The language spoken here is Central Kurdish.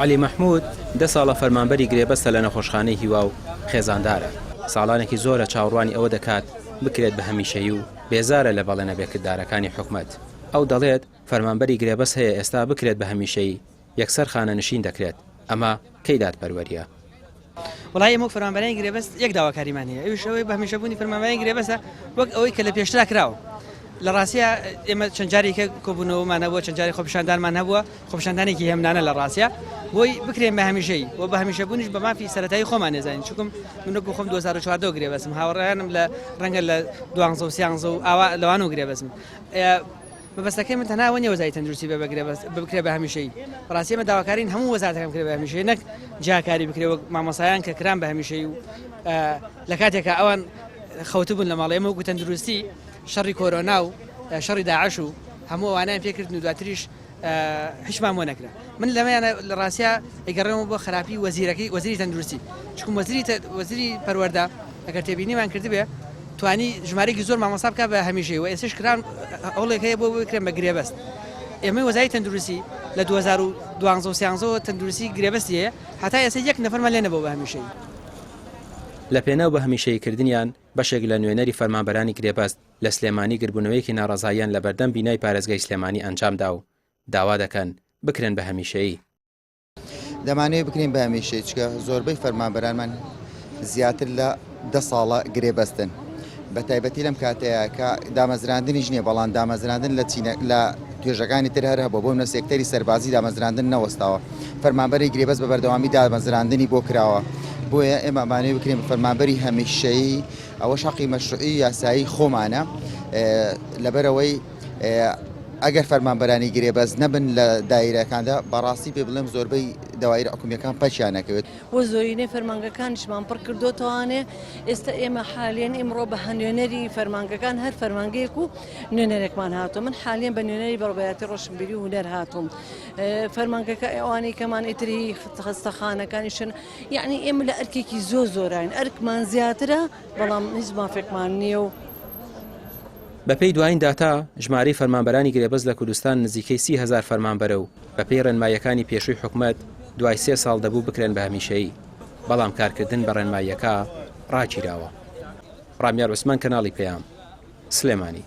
علی مەحموود 10 ساڵە فەرمانبەری گرێبەستە لە نەخۆشخانەی هیوا و خێزاندارە. ساڵانێکی زۆرە چاوەڕوانی ئەوە دەکات بکرێت بە هەمیشەیی و بێزارە لە بەڵێنە بێکردارەکانی حکومەت. ئەو دەڵێت فەرمانبەری گرێبەست هەیە ئێستا بکرێت بە هەمیشەیی یەکسەر خانە نشین دەکرێت. ئەمە کەی دادپەروەریە؟ وڵای ئەمە فەرمانبەری گرێبەست یەک داواکاریمان هەیە، ئەویش ئەوەی بە هەمیشەبوونی فەرمانبەری گرێبەستە وەک ئەوەی کە لە پێشترا کراوە. لە ڕاستیە ئێمە چەند جارێکە کۆبوونەوەمان هەبووە، چەند جاری خۆپیشاندانمان هەبووە، خۆپیشاندانێکی هێمنانە لە ڕاستیە بۆی بکرێن بە هەمیشەیی و بە هەمیشەبوونیش بە مافی سەرەتایی خۆمان نێزانین. چونکم من وەکو خۆم 2014 گرێبەستم، هاوڕێیانم لە ڕەنگە لە 12 و 13 و ئاوا لەوان و گرێبەستم. بەبەستەکەی من تەنها وەنیە وەزارەتی تەندروستی بکرێ بە هەمیشەیی. ڕاستیە ئێمە داواکارین هەموو وەزارەتەکان بکرێ بە هەمیشەیی، نەک جاکاری بکرێ وەک مامۆسایان کە کران بە هەمیشەیی و لە کاتێکە ئەوان خەوتبوون لە ماڵی ئێمە وەکو تەندروستی شەڕی کۆرۆنا و شەڕی داعش و هەموو ئەوانیان پێکردن و دواتریش هیچمان بۆ نەکرا. من لەمەیانە لە ڕاستیە ئەگەڕێمەوە بۆ خراپی وەزیری تەندروستی، چونکە وەزیری پەروەردە ئەگەر تێبینیمان کردبێ توانی ژمارەیەکی زۆر مامۆستا بکات بە هەمیشەیی و ئێستش کران هەوڵێک هەیە بۆ بکرێن بە گرێبەست. ئێمەی وەزارەتی تەندروستی لە 2012 و 13 تەندروستی گرێبەستی هەیە، هەتا ئێستا یەک نەفەرمان لێ نەبووە بە هەمیشەیی. لە پێناو بە هەمیشەییکردنیان بەشێک لە نوێنەری فەرمانبەرانی گرێبەست لە سلێمانی گربوونەوەیەکی ناڕەزاییان لە بەردەم بینای پارێزگای سلێمانی ئەنجامدا و داوا دەکەن بکرێن بە هەمیشەیی. دەمانەوێت بکرێن بە هەمیشەیی، چکە زۆربەی فەرمانبەرانمان زیاتر لە 10 ساڵە گرێبەستن. بە تایبەتی لەم کاتەیە کە دامەزراندنیش نییە، بەڵام دامەزراندن لە توێژەکانی تر هەر هەبوو بۆ منە سێکتەری سەربازی دامەزراندن نەوەستاوە. فەرمانبەری گرێبەست بە بەردەوامی دامەزراندنی بۆ کراوە. بۆیە ئێمە ئەمانەوێت بکرێن بە فەرمانبەری هەمیشەیی، ئەوەش حەقی مەشروعی یاسایی خۆمانە. لەبەرەوەی ئەگەر فەرمانبەرانی گرێبەست نەبن لە دایرەکاندا بەڕاستی پێ بڵێم زۆربەی داوایرە حکومیەکان پەچیان نەکەوێت. وە زۆرینەی فەرمانگەکانیشمان پڕ کردوتەوانێ. ئێستا ئێمە حالیان ئیمڕۆ بە نوێنەری فەرمانگەکان هەر فەرمانگەیەک و نوێنەرێکمان هاتووە. من حالیان بە نوێنەری بەڕێوەبەتی ڕۆشنبیری و هونەر هاتووم. فەرمانگەکە ئەوانەی کەمان ئیتری خستەخانەکانیشن، یعنی ئێمە لە ئەرکێکی زۆرین، ئەرکمان زیاترە بەڵام هیچ مافێکمان نییە و بەپێی دوایین داتا ژمارەی فەرمانبەرانی گرێبەست لە کوردستان نزیکەی 30,000 فەرمانبەرە و بەپێی ڕێنماییەکانی پێشووی حکومەت دوای 3 ساڵ دەبوو بکرێن بە هەمیشەیی، بەڵام کارکردن بە ڕێنماییەکە ڕاگیراوە. ڕامیار عوسمان، کەناڵی پەیام، سلێمانی.